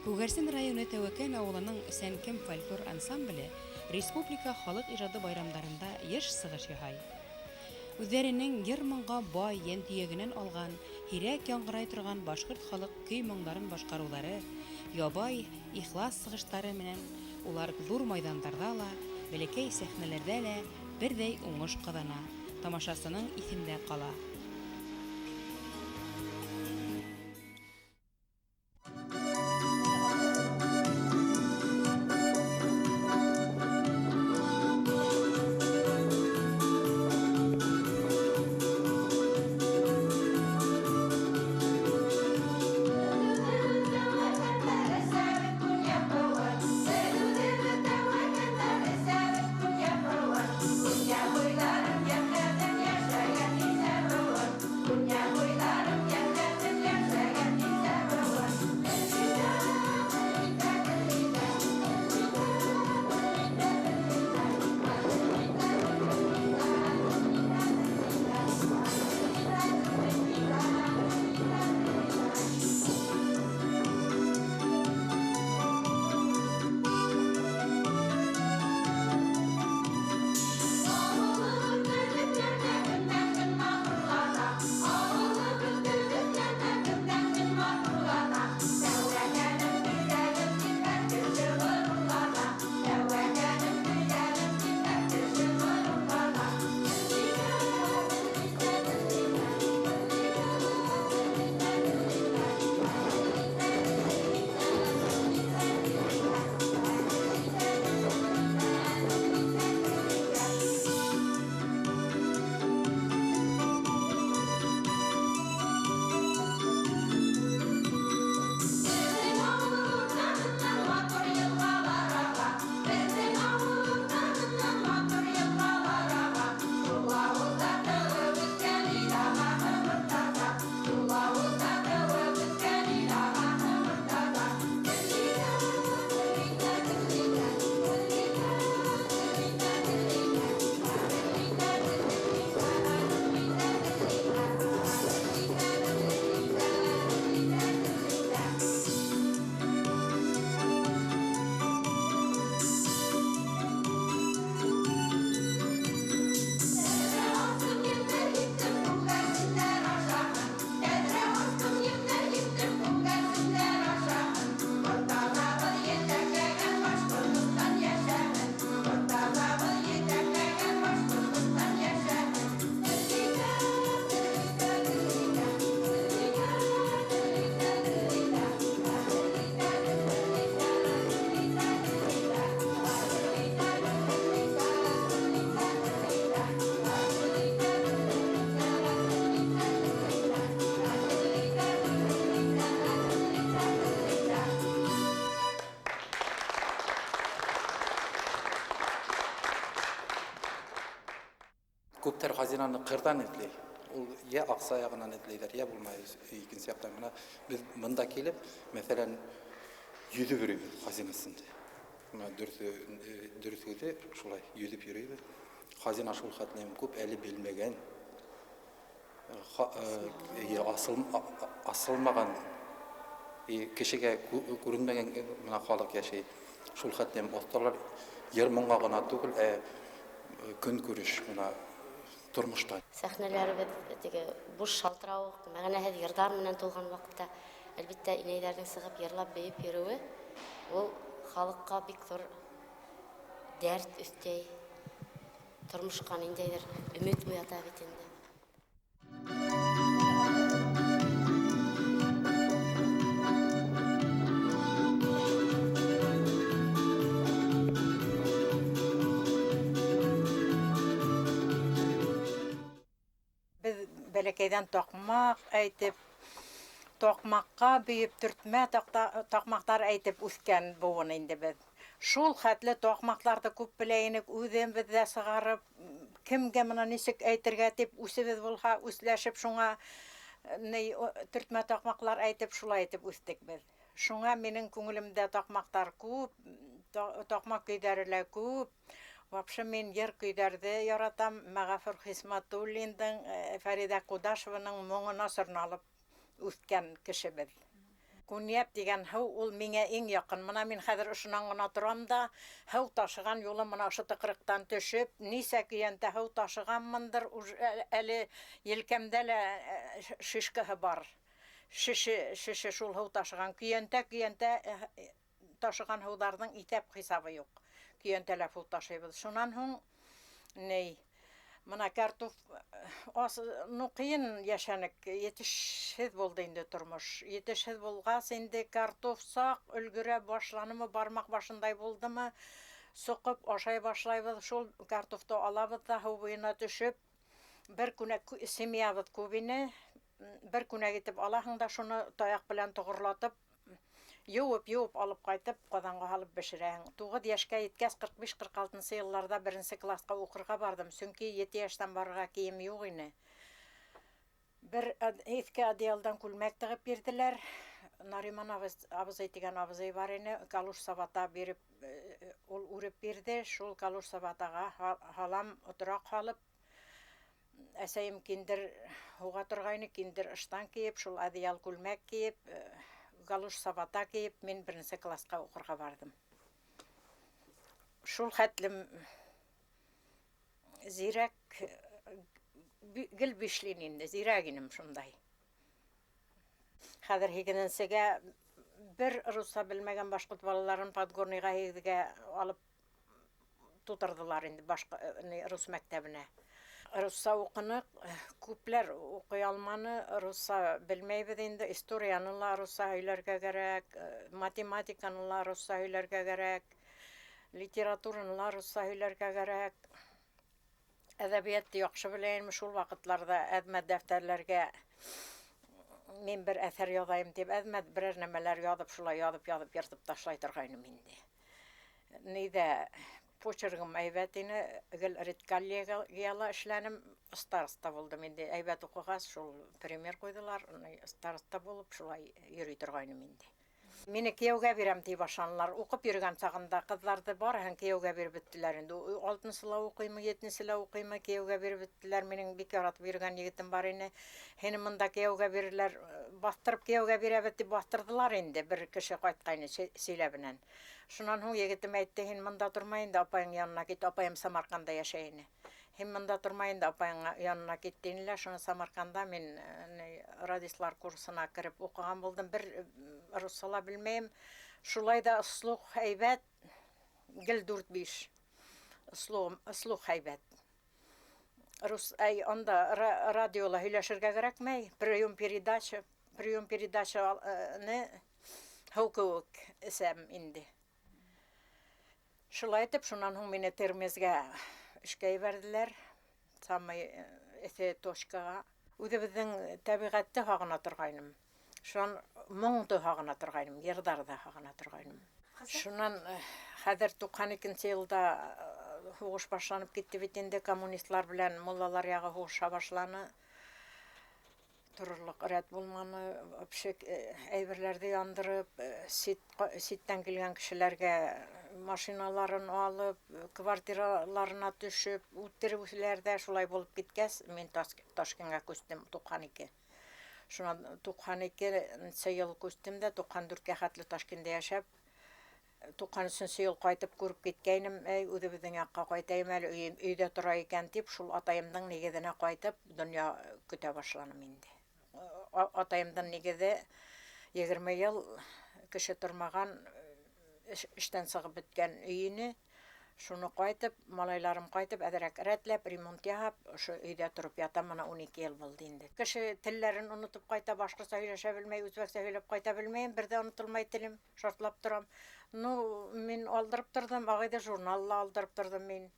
Күгәрсен районы Тәвәкән авылының Сәнкем фольклор ансамбле республика халык иҗады байрамдарында еш сыгыш яһай. Үзләренең йыр-моңга бай йән төягеннән алган, һирәк яңгырай торган башкорт халык көй-моңнарын башкарулары, ябай, ихлас сыгыштары менән улар зур мәйданнарда ла, бәләкәй сәхнәләрдә лә бердәй уңыш казана, тамашасының исендә кала. Күптәр хазинаны кырдан эзли. Ул я акса ягынан эзлиләр, я булмай икенче яктан. Менә без монда килеп, мәсәлән, йөзеп йөрибез хазинасында. Менә дөресүзе шулай йөзеп йөрибез. Хазина шул хәтлем күп әле белмәгән, асылмаган, кешегә күренмәгән менә халык яши. Шул хәтлем осталар йыр-моңга гына түгел, көн күреш менә тормышта. Сәхнәләребез теге буш шалтырауык, мәгънәһез йырдар менән тулган вакытта, әлбәттә, инәйләрнең сыгып йырлап бейеп йөрүе, ул халыкка бик зур дәрт өстәй, тормышка ниндәйдер өмет уята бит инде. Бәләкәйдән токмак әйтеп, токмакка бейеп төртмә токмактар әйтеп үскән буын инде без. Шул хәтле токмакларда күп беләйнек, үзебез дә сыгарып, кемгә моны ничек әйтергә дип үсебез булса, үсләшеп шуңа төртмә токмаклар әйтеп, шулай әйтеп үстек без. Шуңа минең күңелемдә токмактар күп, токмак көйдәре күп. Вообще мен йыр көйдәрде яратам. Мәгафур Хисматуллиндың, Фәрида Кудашеваның моңына сырналып үскән кешебез. Күньяп дигән һыу ул миңә иң якын. Мына мин хәзер ошонан гына торам да, һыу ташыган юлым мына ошо тыкрыктан төшөп, нисә көйәнтә һыу ташыганмындыр, әле елкәмдә лә шишкаһы бар. Шеше шул һыу ташыган. Көйәнтә ташыган һыударның итәп хисабы юк. Көйәнтәләп һыу ташыйбыз. Шунан һуң, мына картуф қиын яшәнек, етешһеҙ булды инде тормош. Етешһеҙ булғас инде картуф саҡ өлгөрә башланымы, бармаҡ башындай булдымы, соҡоп ашай башлайбыҙ. Шул картуфты алабыҙ да һыу буйына төшөп, бер күнәк семьябыҙ күп ине, бер күнәк итеп алаһың да шуны таяҡ белән тоғорлатып, юып алып ҡайтып, ҡаҙанға һалып бешерәһең. 9 йәшкә еткәс, 45-46 йылларда 1-нсе классҡа уҡырға бардым. Сөнки 7 йәштән барырға кейем юҡ ине. Бер иҫке одеялдан күлмәк тығып бирҙеләр. Нариман абызый тигән абызый бар ине. Калуш сабата биреп, ул үреп бирҙе. Шул калуш сабатаға һалам, отораҡ һалып, әсәйем киндер һуға торғайны, киндер ыштан кейеп, шул одеял күлмәк кейеп, галуш сабата кейеп, мин 1-нсе классҡа уҡырға бардым. Шул хәтлем зирәк, гел бишлин инде, зирәк инем шундай. Хәҙер 8-нсегә бер русса белмәгән башҡорт балаларын подгорныйға 8-гә алып тутырҙылар инде рус мәктәбенә. Русса уҡыныҡ, күпләр уҡый алманы, русса белмәйбеҙ инде, историяны ла русса һөйләргә кәрәк, математиканы ла русса һөйләргә кәрәк, литератураны ла русса һөйләргә кәрәк. Әҙәбиәтте яҡшы беләйем, шул ваҡытларда әҙмәт дәфтәрләргә мин бер әҫәр яҙайым тип, әҙмәт берәр нәмәләр яҙып, шулай яҙып, йыртып ташлай торғайным инде. Нидә почергым әйбәт ине, гел редколлегияла эшләнем, староста булдым инде. Әйбәт уҡығас, шул премьер ҡуйҙылар, староста булып, шулай йөрөй торғайным инде. Мине кейәүгә бирәм ти башланылар. Уҡып йөрөгән сағында ҡыҙҙарҙы барыһын кейәүгә биреп бөттөләр инде. 6-нсыла уҡыймы, 7-нселә уҡыймы, кейәүгә биреп бөттөләр. Минең бик яратып йөрөгән егетем бар ине. Һине мында кейәүгә бирерләр, баҫтырып кейәүгә бирәбеҙ тип баҫтырҙылар инде, бер кеше ҡайтҡайны Силәбенән. Шунан һуң егетем әйтте, һин мында тормай инде, апайың янына кит. Апайым Самарҡанда йәшәй ине. Һин мында тормай инде, апайың янына кит тинеләр. Шуны Самарҡанда мин радислар курсына кереп уҡыған булдым. Бер руссала белмәйем. Шулай да слух һәйбәт, гел 4-5 слух һәйбәт. Онда радиола һөйләшергә кәрәкмәй, прием передача һыу кеүек эсәм инде. Шулай итеп, шунан һуң мине Термезгә эшкә ебәрҙеләр, самый эҫе точкаға. Үҙебеҙҙең тәбиғәтте һағына торғайным. Шунан моңдо һағына торғайным, йырҙарҙы һағына торғайным. Шунан хәҙер 92-нче йылда һуғыш башланып китте бит инде, коммунистлар белән муллалар яғы һуғыша башланы. Торырлыҡ рәт булманы, әйберләрҙе яндырып, ситтән килгән кешеләргә машиналарын алып, квартираларына төшөп, үтереүселәр ҙә шулай булып киткәс, мин Ташкентҡа күстем 92. Шунан 92-нче йыл күстем дә, 94-кә хәтле Ташкентта йәшәп, 93-нче йыл ҡайтып күреп киткәйнем, үҙебеҙҙең яҡҡа ҡайтайым әле, өйҙә тора икән тип, шул атайымдың нигеҙенә ҡайтып, донъя көтә башланым инде. Атайымдың нигеҙе 20 йыл кеше тормаған, эштән сығып бөткән өйөнө, шуны ҡайтып, малайларым ҡайтып, әҙерәк рәтләп, ремонт яһап, ошо өйҙә тороп ятам, мына 12 йыл булды инде. Кеше телләрен онотоп ҡайта, башҡортса һөйләшә белмәй, үзбәксә һөйләп ҡайта белмәйем, бер дә онотолмай телем, шартлап торам. Ну, мин алдырып тордом, ағайҙы журналла алдырып тордом мин.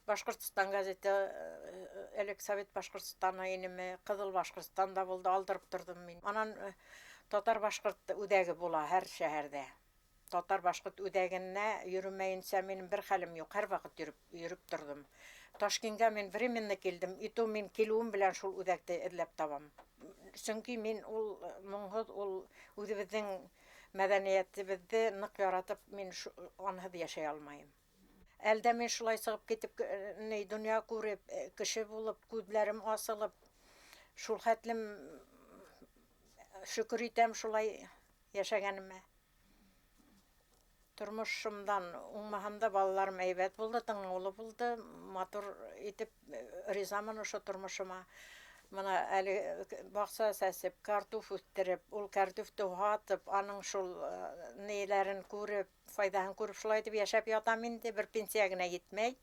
Башҡортостан газеты, элек Совет Башҡортостаны инеме, Ҡыҙыл Башҡортостан да булды, алдырып тордом мин. Анан татар-башҡорт үҙәге була һәр шәһәрҙә. Татар-башҡорт үҙәгенә йөрөмәйенсә минең бер хәлем юҡ, һәр ваҡыт йөрөп тордом. Ташкентка мин временно килдем, итү мин килеүем белән шул үҙәкте эҙләп табам. Сөнки мин ул моңһоҙ, ул үҙебеҙҙең мәҙәниәтебеҙҙе ныҡ яратып, мин анһыҙ йәшәй алмайым. Әлдә мин шулай сығып китеп, донъя күреп, кеше булып, күҙләрем асылып, шул хәтлем шөкөр итәм, шулай yaşaganıma. Turmuşumdan ummahanda balalarım eybet buldu, tıngılı buldu. Matur itip rizaman oşo turmuşuma. Mana әле бакса сәсеп, картуф үстереп, ул картуфты һатып, аның шул нәйләрен күреп, файдаһын күреп, шулай итеп яшәп ятам инде, бер пенсия генә җитмәй.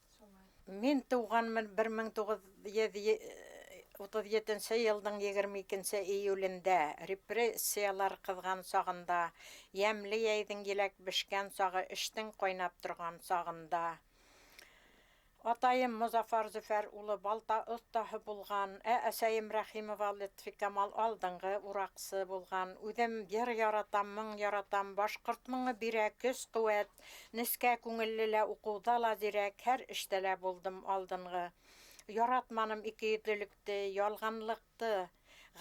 Мин туганмын 1937 елның 22 июлендә, репрессиялар кызган сагында, ямлы яйдың еләк бешкән сагы, эштең кайнап торган сагында. Атайым Музафар Зөфәр улы балта остаһы булган, әсәем Рәхимова Литфи Камал алдыңгы ураксы булган. Үзем йыр яратам, моң яратам, башкорт моңы бирә көч-куәт, нескә күңелле укуда ла зирәк, һәр эштә лә булдым алдынгы. Яратманым икейүзлекте, ялганлыкты,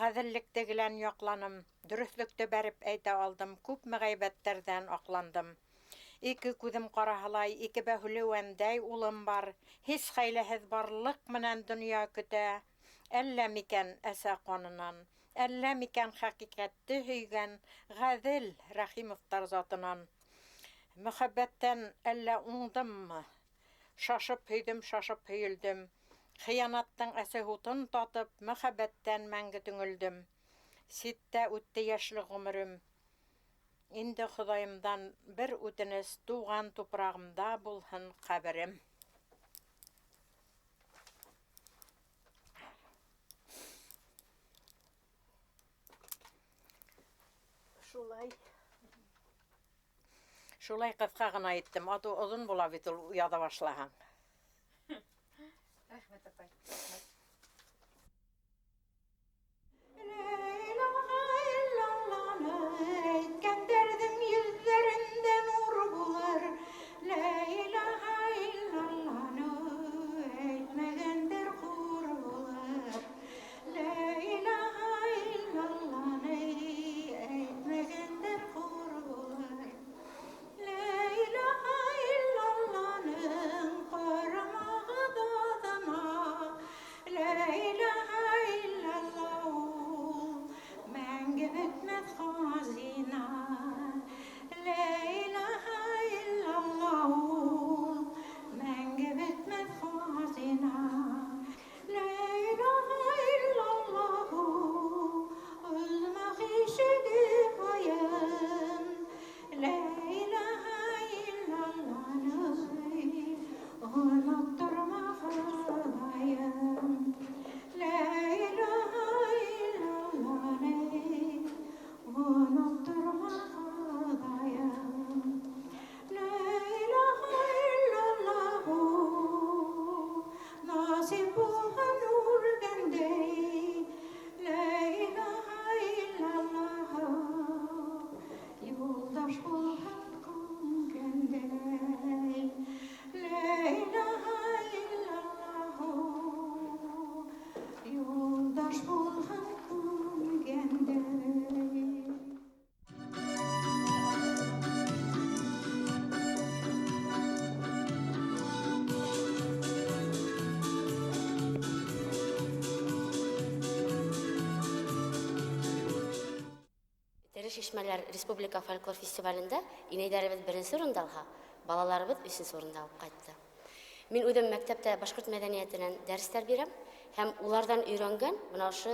гаделлекте белән якланым, дөреслекте бәреп әйтә алдым, күп мәгайбәтләрдән акландым. Ике күзем караһылай, ике бәһүлевәндәй улым бар. Һич хәйләһез барлык менән дөнья көтә. Әллә микән әсә канынан, әллә микән хакыйкатьте һөйгән Гадел Рәхимовтар затынан. Мөхәббәттән әллә уңдыммы? Шашып һөйдем, шашып һөйелдем. Хыянаттың әсе һутын татып, мөхәббәттән мәңге түңелдем. Ситтә үтте яшьлек гомерем. Инде Ходаемдан бер үтенеш, туган тупрагымда булһын каберем. Шулай кыска гына әйттем, аты озын була бит ул уяда башлаһаң. Рәхмәт апай. Шишмәләр Республика фольклор фестивалендә инәйдәребез беренче урында алга, балаларыбыз өченче урында алып кайтты. Мин үзем мәктәптә башкорт мәдәниятеннән дәресләр бирәм һәм улардан өйрәнгән менә шу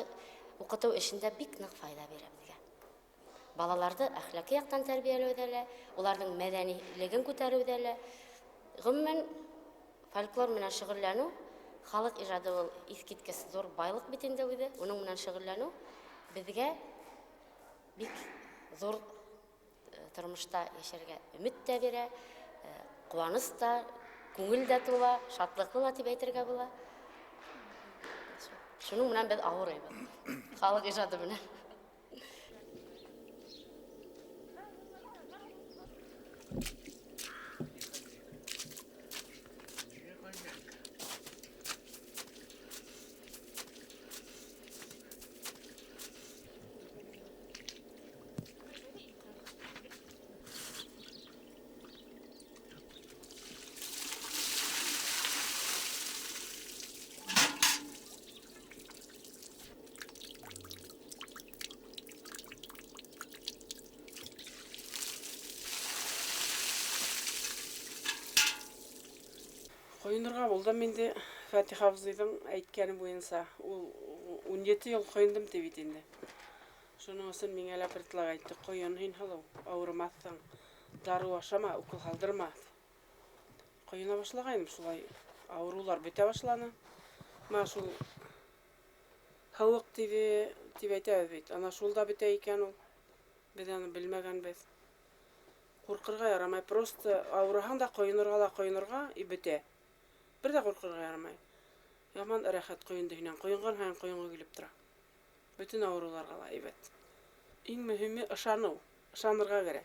укыту эшендә бик нык файда бирәм дигән. Балаларды әхлакый яктан тәрбияләүдә, уларның мәдәнилеген күтәрүдә, гомумән фольклор менән шөгыльләнү халык иҗады ул искиткес зур байлык бит инде үзе. Уның менән шөгыльләнү безгә бик зур тормышта яшәргә өмет тә бирә, куаныч та, күңел дә тула, шатлыклы ла дип әйтергә була. Шуның менән без авырыйбыз. Халык иҗаты менән. Қойынырға ол да менде Фатиха абзыйдың әйткені бойынша ол 17 ел қойындым деп енді. Шоның осын мен әлі бір тылақ айтты, қойын хин халау, ауырмассаң, дару ашама, үкіл қалдырма. Қойына башлағайным, шулай аурулар бөте башланы. Ма шул хауық деп айтабыз бейт. Ана шул да бөте екен ол. Біз аны білмеген біз. Қорқырға ярамай, просто ауыраған да қойынырға и бөте. Bir de korkurga yaramay. Yaman rahat koyundu hinan. Koyungan hayın koyunga gülüp tura. Bütün avrular gala evet. En mühimi ışanı. Işanırga gerek.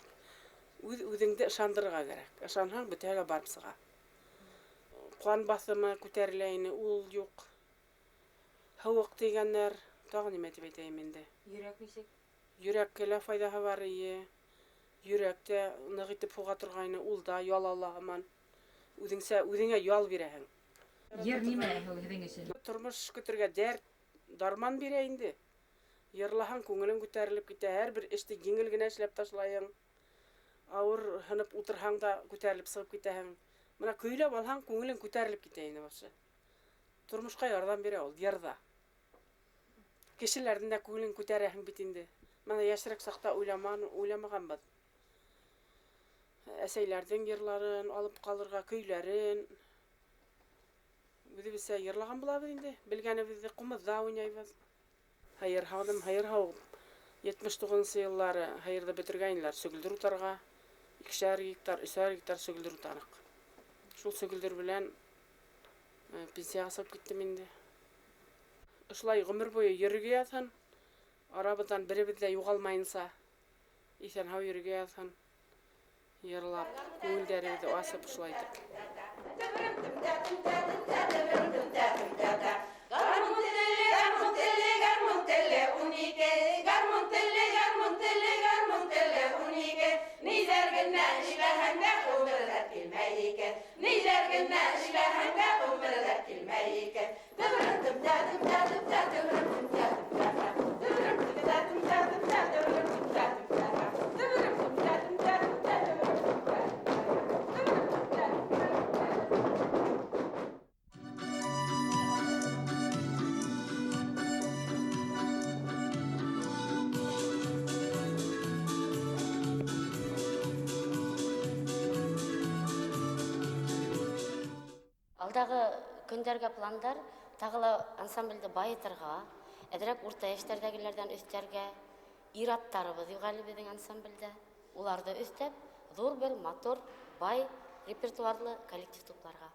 Üzüngde ışandırga gerek. Işanhan bütege barıp sığa. Kuan basımı, küterleyini, ul yok. Havuk degenler. Tağı nimet beteyim indi. Yürek nişek? Yürek kele faydaha var iyi. Yürekte nığıtıp fuğa turgayını ulda, yol Allah'ıman. Үзеңе ял бирәһең. Ер нимә һеҙҙең өсөн? Тормош көтөргә дәрт, дарман бирә инде. Йырлаһаң күңелең күтәрелеп китә, һәр бер эште еңел генә эшләп ташлайың. Авыр һынып утырһаң да күтәрелеп сыгып китәһең. Менә көйләп алһаң күңелең күтәрелеп китә инде башы. Тормошка ярдәм бирә ул, ярда. Кешеләрдән дә күңелең күтәрәһең бит инде. Менә яшьрәк сакта уйламаганбыз. Әсәйләрдің йырларын, алып қалырға көйләрін. Үҙе бисә йырлаган булабыз инде. Белгәнебезде ҡумыҙҙа уйнайбыҙ. Һайыр һауҙым, һайыр һау. 79 йыллары һайырҙы бөтөргәйнеләр. Сөгөлдөр утарға 2 гектар, 3 гектар сөгөлдөр утаныҡ. Шул сөгөлдөр белән пенсияға сығып киттем инде. Ошолай ғүмер буйы йөрөргә яҙһын. Арабыҙҙан беребеҙ ҙә юғалмайынса. Иҫән һау йөрөргә яҙһын. Йырлап, күңелдәребеҙҙе асып шулайтып. Алдағы көндәргә пландар тағыла ансамбльді байытырға, әдірәк урта яшьтәрдәгеләрдән өстәргә, ир-аттарыбыз юғалы безнең ансамбльдә. Уларды өстәп, зур бер мотор, бай, репертуарлы коллектив тупларга.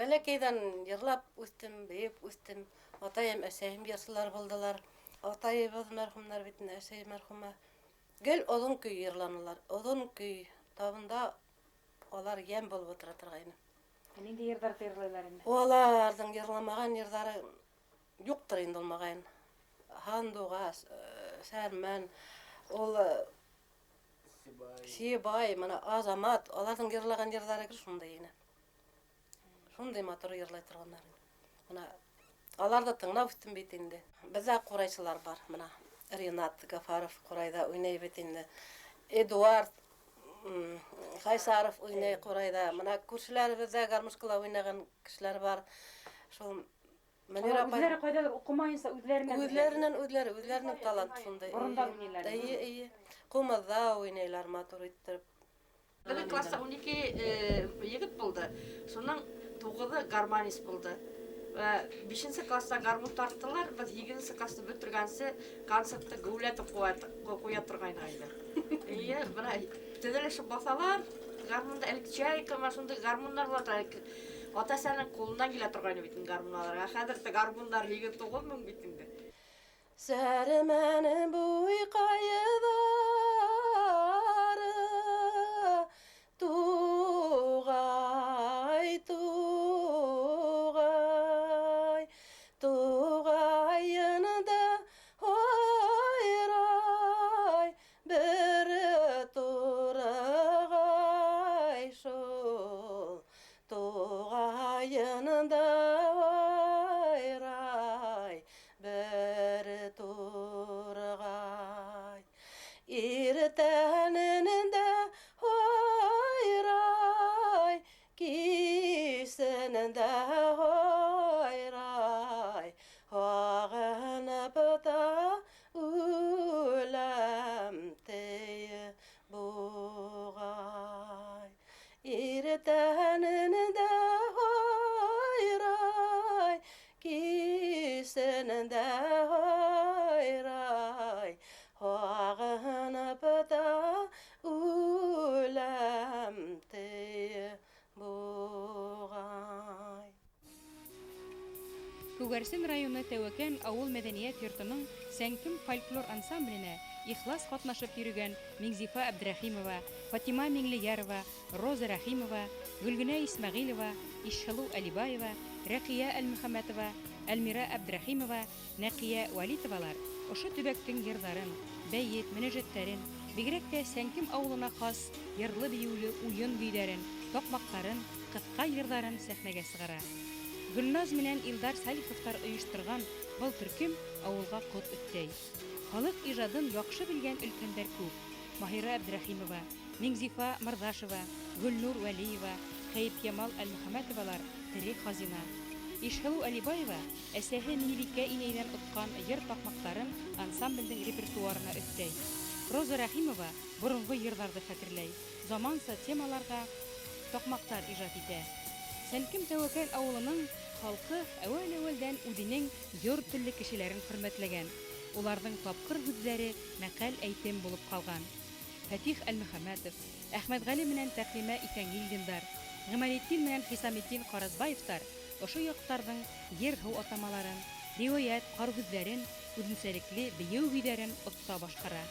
Бәләкәйдән йырлап үстем, бейеп үстем. Атайым, әсәйем ярсылар булдылар. Атайыбыз мәрхүмнәр бит, әсәй мәрхүмә. Гел оҙон көй йырланылар. Оҙон көй. Табында алар йәм булып утыра торгайны. Нинди йырдар йырлайлар инде? Аларҙың йырламаған йырҙары юҡтыр инде ул мағайын. Һандуғас, Сәрмән, ул Сибай, мына Азамат, аларҙың йырлаған йырҙары шундай ине. Шундай матур йырлай торганнар. Мына аларҙы тыңлап үстем бит инде. Бездә ҡурайсылар бар, мына Ринат Гафаров ҡурайҙа уйнай бит инде. Эдуард Хайсаров уйнай ҡурайҙа. Мына күршеләребеҙҙә гармошкала уйнаған кешеләр бар. Шул Мөнир апай Үзләре ҡайҙалыр уҡымайынса үҙләренең талант шундай. Борондан уйнайлар. Эйе. Ҡумыҙҙа уйнайлар матур иттереп. Беҙҙең класста 12 егет булды. Шуның 9-ы гармонист булды. 5-нче класста гармун тарттылар. Без 7-нче класста бөтөргәнсе концертты гүләтеп куя торгайны инде. Эйе, бына тәҙелешеп баҫалар. Гармунда электричайка, шундай гармундар булар. Ата-әсәнең ҡулынан килә торгайны бит гармунлар. Хәҙер гармундар 29 мең бит инде. Сәрмәне буй ҡайҙары, туғай, туғай, туғайында һайрай, бер турағай шул, туғайында һайрай, бер турғай. Иртәнендә һайрай, кисенендә һайрай, һағынып та үләм тейе буғай. Иртәнендә һайрай, кисенендә һайрай, һағынып та үләм тейе буғай. Күгәрсен районы Тәүәкән авыл мәдәниәт йортының Сәнкем фольклор ансамбленә ихлас катнашып йөрөгән Миңзифа Абдрахимова, Фатима Миңлеярова, Роза Рәхимова, Гөлгенә Исмәгыйлова, Ишһылу Алибаева, Рәқия Әлмөхәмәтова, Әлмира Абдрахимова, Нәқия Валитовалар ошо төбәктең йырҙарын, бәйет, мөнәжәттәрен, бигерәк тә Сәнкем ауылына хас йырлы-биеүле уйын көйҙәрен, таҡмаҡтарын, ҡыҫҡа йырҙарын сәхнәгә сығара. Гөлназ менән Илдар Салиховтар ойоштырған был төркөм ауылға ҡот өҫтәй. Халыҡ ижадын яҡшы белгән өлкәндәр күп. Маһира Абдрахимова, Миңзифа Мырҙашева, Гөлнур Вәлиева, Хәйеп Ямал Әлмөхәмәтовалар тере хазина. Ишһылу Алибаева әсәһе Миликә инәйҙән отҡан йыр таҡмаҡтарын ансамблдең репертуарына өҫтәй. Роза Рәхимова боронғо йырҙарҙы хәтерләй, заманса темаларға таҡмаҡтар ижад итә. Сәнкем Тәүәкән ауылының халҡы әүәл-әүәлдән үҙенең йор телле кешеләрен хөрмәтләгән. Уларҙың тапҡыр һүҙҙәре мәҡәл әйтем булып ҡалған. Фәтих Әлмөхәмәтов, Әхмәтғәле менән Тәҡлимә Иҫәнгилдиндар, Ғималетдин менән Хисаметдин Ҡаразбаевтар ошо яҡтарҙың ер-һыу атамаларын, риүәйәт ҡарһүҙҙәрен, үҙенсәлекле бейеү һүҙҙәрен отта башҡара.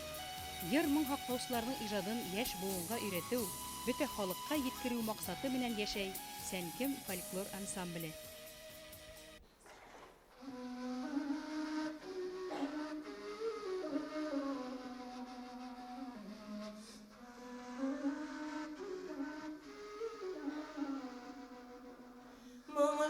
Йыр-моң һаҡлаусыларҙың ижадын йәш быуынға өйрәтеү, бөтә халыҡҡа еткереү маҡсаты менән йәшәй Сәнкем фольклор ансамбле. Моңы